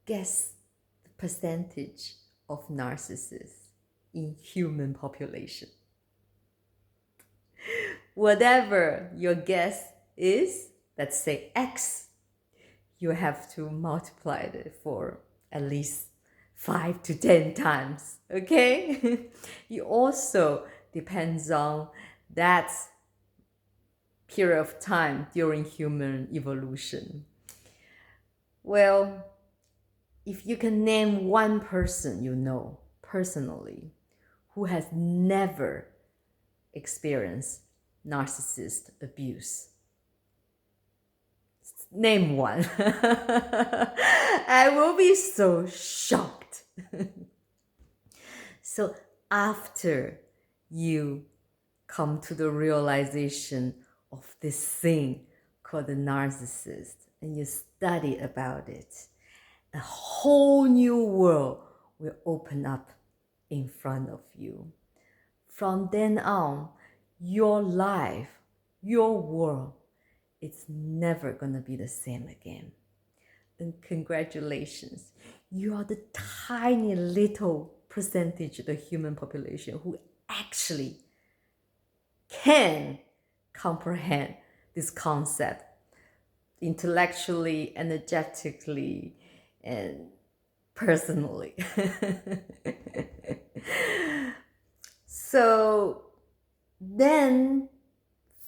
guess the percentage of narcissists in human population. Whatever your guess is, let's say X, you have to multiply it for at least 5 to 10 times, okay? It also depends on that period of time during human evolution. Well, if you can name one person you know personally who has never experienced narcissist abuse, name one. I will be so shocked. So after you come to the realization of this thing called the narcissist and you study about it, a whole new world will open up in front of you. From then on, your life, your world, it's never gonna be the same again. And congratulations, you are the tiny little percentage of the human population who actually can comprehend this concept intellectually, energetically, and personally. So then,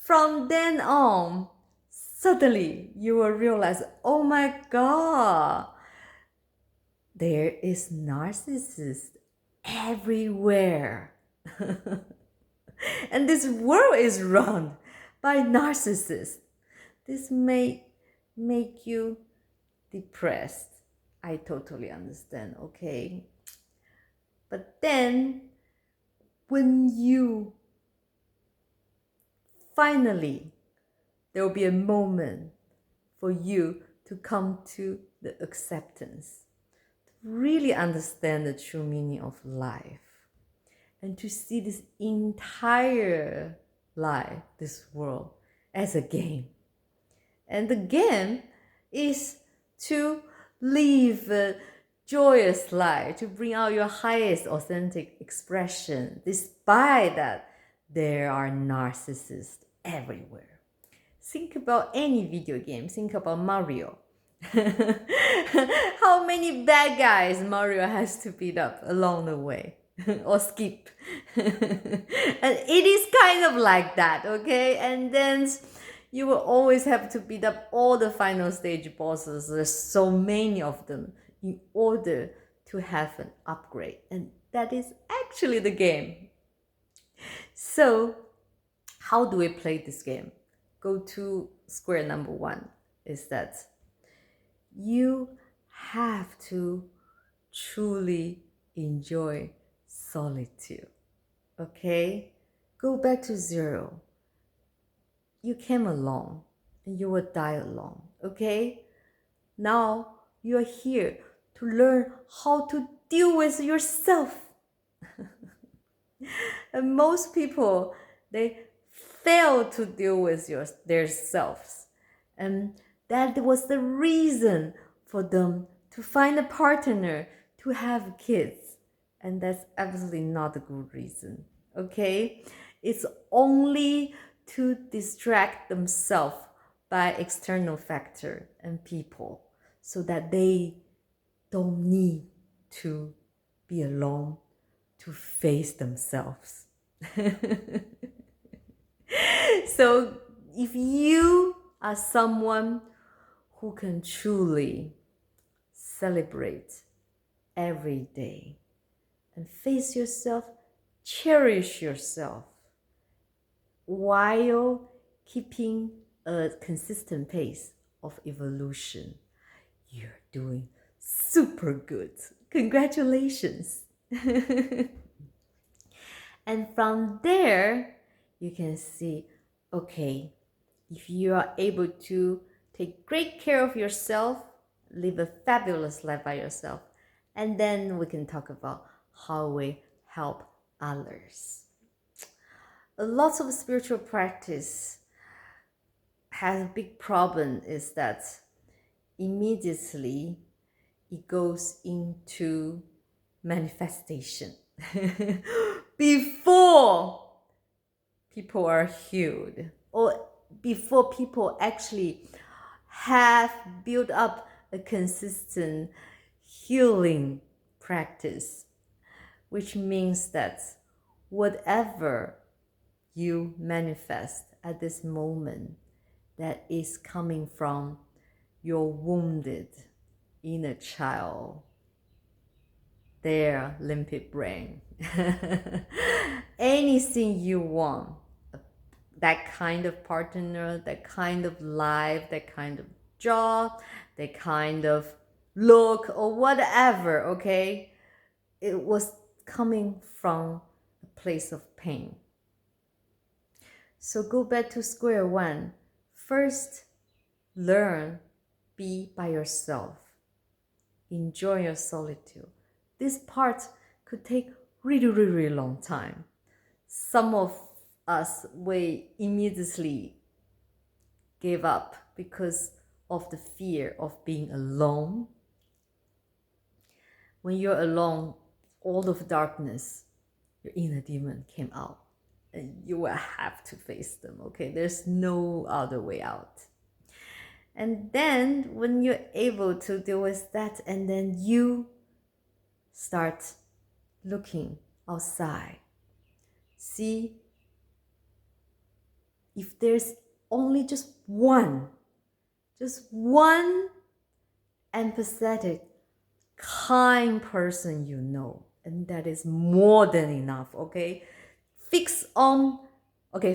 from then on, suddenly you will realize, oh my God, there is narcissist everywhere. And this world is run by narcissists. This may make you depressed. I totally understand, okay? But then, when you finally, there will be a moment for you to come to the acceptance, to really understand the true meaning of life, and to see this entire life, this world, as a game. And the game is to live a joyous life, to bring out your highest authentic expression, despite that there are narcissists everywhere. Think about any video game. Think about Mario. How many bad guys Mario has to beat up along the way or skip. And it is kind of like that, okay? And then you will always have to beat up all the final stage bosses. There's so many of them in order to have an upgrade. And that is actually the game. So how do we play this game? Go to square number 1 is that you have to truly enjoy solitude. Okay? Go back to 0. You came alone and you will die alone. Okay? Now you are here to learn how to deal with yourself. And most people, they fail to deal with their selves. And that was the reason for them to find a partner, to have kids. And that's absolutely not a good reason, okay? It's only to distract themselves by external factor and people so that they don't need to be alone to face themselves. So if you are someone who can truly celebrate every day and face yourself, cherish yourself, while keeping a consistent pace of evolution, you're doing super good. Congratulations. And from there, you can see, okay, if you are able to take great care of yourself, live a fabulous life by yourself, and then we can talk about how we help others. A lot of spiritual practice has a big problem is that immediately it goes into manifestation before people are healed, or before people actually have built up a consistent healing practice, which means that whatever you manifest at this moment that is coming from your wounded inner child, their limpid brain, anything you want, that kind of partner, that kind of life, that kind of job, that kind of look, or whatever, okay? It was coming from a place of pain. So go back to square one. First, learn, be by yourself. Enjoy your solitude. This part could take really, really, really long time. Some of us will immediately give up because of the fear of being alone. When you're alone, all of darkness, your inner demon came out, and you will have to face them, okay? There's no other way out. And then when you're able to deal with that, and then you start looking outside, see if there's only just one empathetic, kind person you know, and that is more than enough, okay?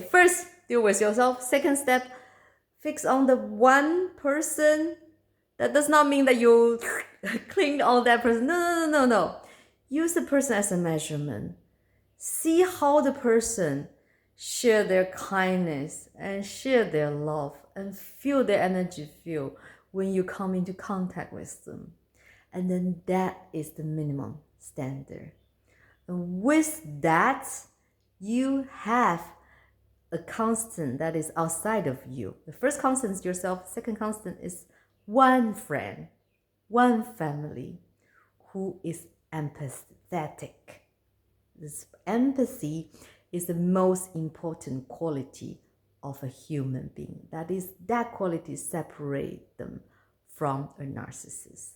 First, deal with yourself. Second step, fix on the one person. That does not mean that you cling on that person. No. Use the person as a measurement. See how the person share their kindness and share their love and feel their energy field when you come into contact with them. And then that is the minimum standard. And with that, you have a constant that is outside of you. The first constant is yourself. Second constant is one friend, one family who is empathetic. This empathy is the most important quality of a human being. That quality separates them from a narcissist.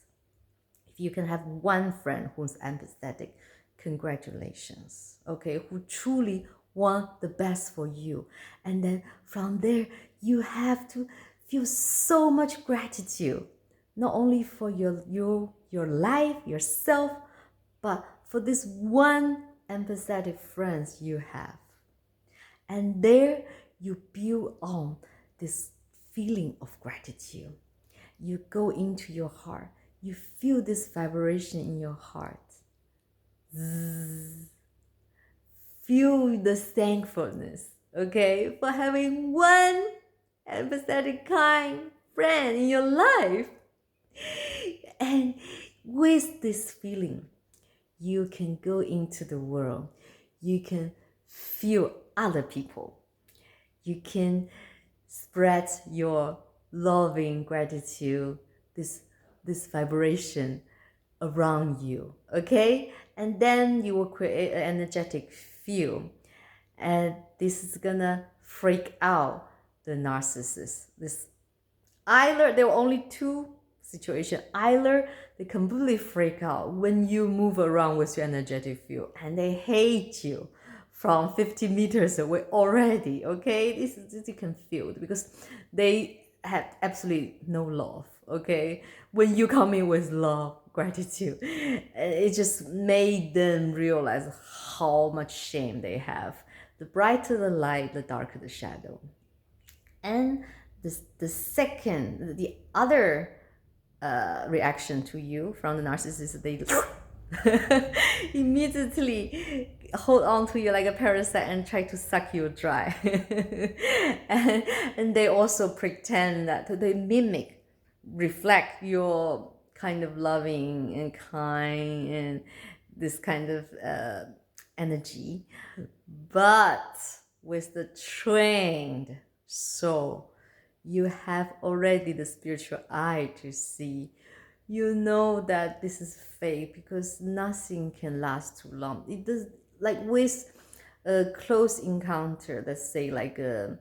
If you can have one friend who's empathetic, congratulations, okay, who truly want the best for you. And then from there, you have to feel so much gratitude, not only for your life, yourself, but for this one empathetic friends you have. And there you build on this feeling of gratitude. You go into your heart. You feel this vibration in your heart. Zzz. Feel the thankfulness, okay, for having one empathetic, kind friend in your life. And with this feeling, you can go into the world. You can feel other people. You can spread your loving gratitude, this vibration around you, okay? And then you will create an energetic field. And this is gonna freak out the narcissist. There were only two situations. Either they completely freak out when you move around with your energetic field, and they hate you from 50 meters away already, okay? This you can feel, because they have absolutely no love, okay? When you come in with love, gratitude, it just made them realize how much shame they have. The brighter the light, the darker the shadow. And the other reaction to you from the narcissist, they immediately hold on to you like a parasite and try to suck you dry. and they also pretend that they reflect your kind of loving and kind and this kind of energy, but with the trained soul, you have already the spiritual eye to see you know that this is fake, because nothing can last too long. It does, like with a close encounter, let's say like a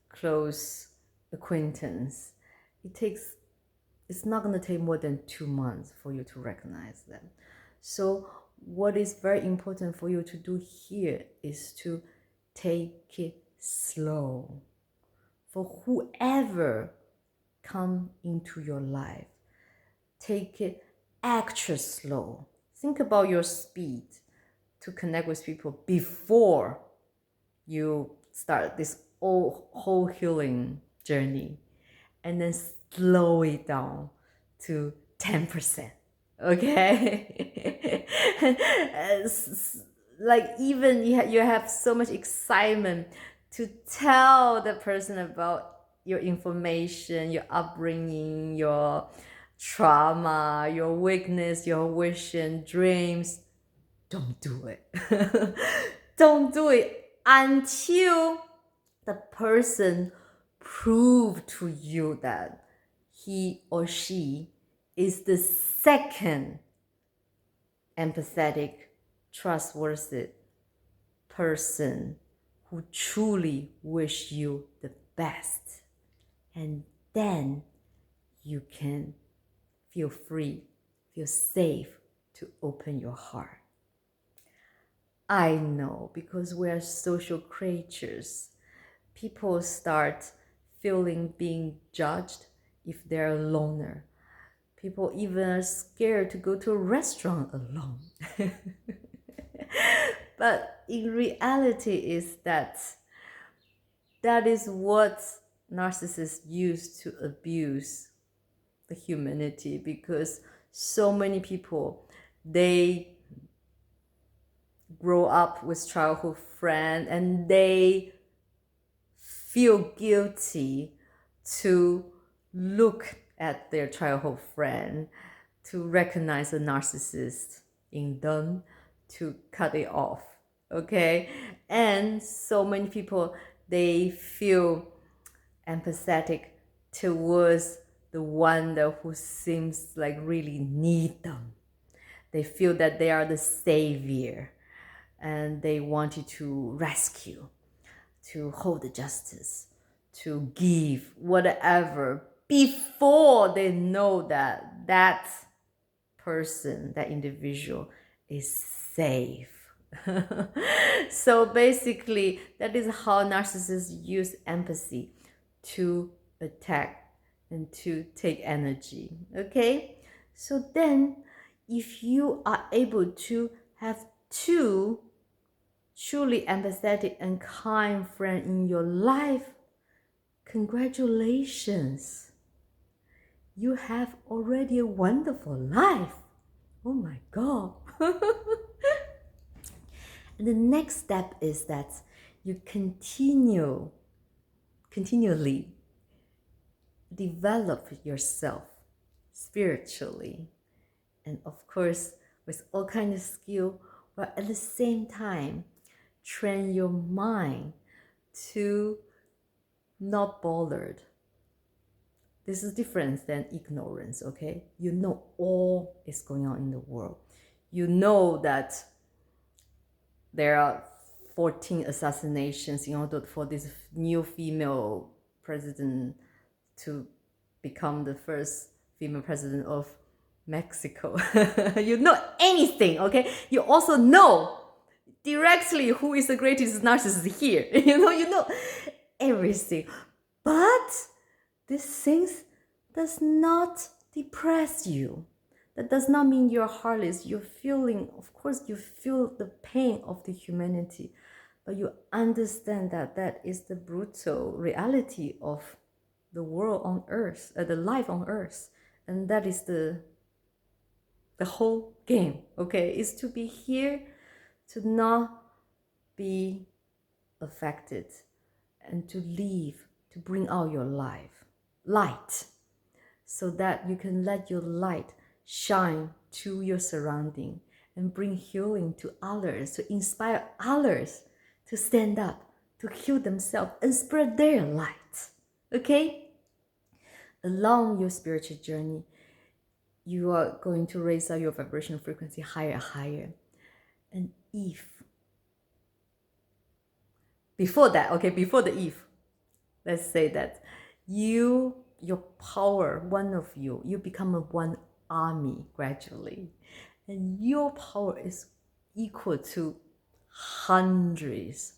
close acquaintance, it's not going to take more than 2 months for you to recognize them. So what is very important for you to do here is to take it slow. For whoever come into your life, take it extra slow. Think about your speed to connect with people before you start this whole healing journey, and then slow it down to 10%. Okay? Like even you have so much excitement to tell the person about your information, your upbringing, your trauma, your weakness, your wish and dreams. Don't do it. Don't do it until the person prove to you that he or she is the second empathetic, trustworthy person who truly wish you the best. And then you can feel free, feel safe to open your heart. I know, because we are social creatures, people start feeling being judged if they're a loner. People even are scared to go to a restaurant alone. But in reality is that is what narcissists use to abuse the humanity, because so many people, they grow up with childhood friend and they feel guilty to look at their childhood friend, to recognize a narcissist in them, to cut it off. Okay? And so many people, they feel empathetic towards the one who seems like really need them. They feel that they are the savior and they want you to rescue, to hold the justice, to give whatever, before they know that that person, that individual is safe. So basically, that is how narcissists use empathy to attack and to take energy. Okay? So then, if you are able to have two truly empathetic and kind friends in your life, congratulations. You have already a wonderful life. Oh my God. And the next step is that you continually develop yourself spiritually, and of course with all kinds of skill, but at the same time train your mind to not bothered. This is different than ignorance. Okay, you know all is going on in the world. You know that there are 14 assassinations in order for this new female president to become the first female president of Mexico. You know anything, okay? You also know directly who is the greatest narcissist here. You know everything. But these things does not depress you. That does not mean you're heartless. You're feeling, of course, you feel the pain of the humanity, but you understand that that is the brutal reality of the world on earth, the life on earth. And that is the whole game, okay? Is to be here, to not be affected, and to live, to bring out your light, so that you can let your light shine to your surrounding and bring healing to others, to inspire others to stand up, to heal themselves and spread their light. Okay? Along your spiritual journey, you are going to raise up your vibration frequency higher, higher. And if, before that, okay, before the if, let's say that your power, one of you become a one army gradually. And your power is equal to hundreds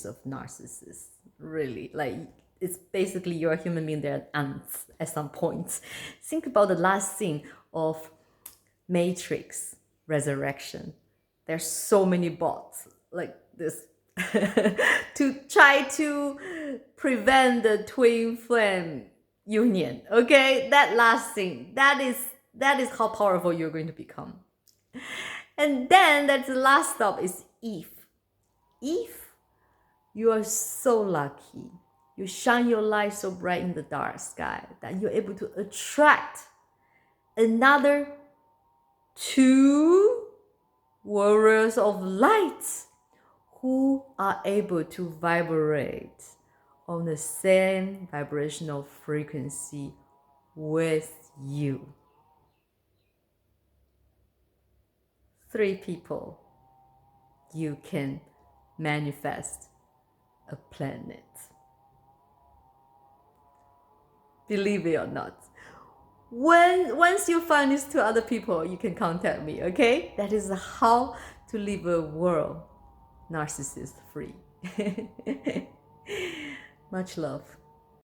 of narcissists. Really, like, it's basically you're a human being, they're ants at some point. Think about the last scene of Matrix Resurrection. There's so many bots like this to try to prevent the twin flame union. Okay, that last scene, that is how powerful you're going to become. And then that's the last stop is if you are so lucky, you shine your light so bright in the dark sky that you're able to attract another 2 warriors of light who are able to vibrate on the same vibrational frequency with you. 3 people, you can manifest a planet. Believe it or not. Once you find these 2 other people, you can contact me, okay? That is how to live a world narcissist free. Much love.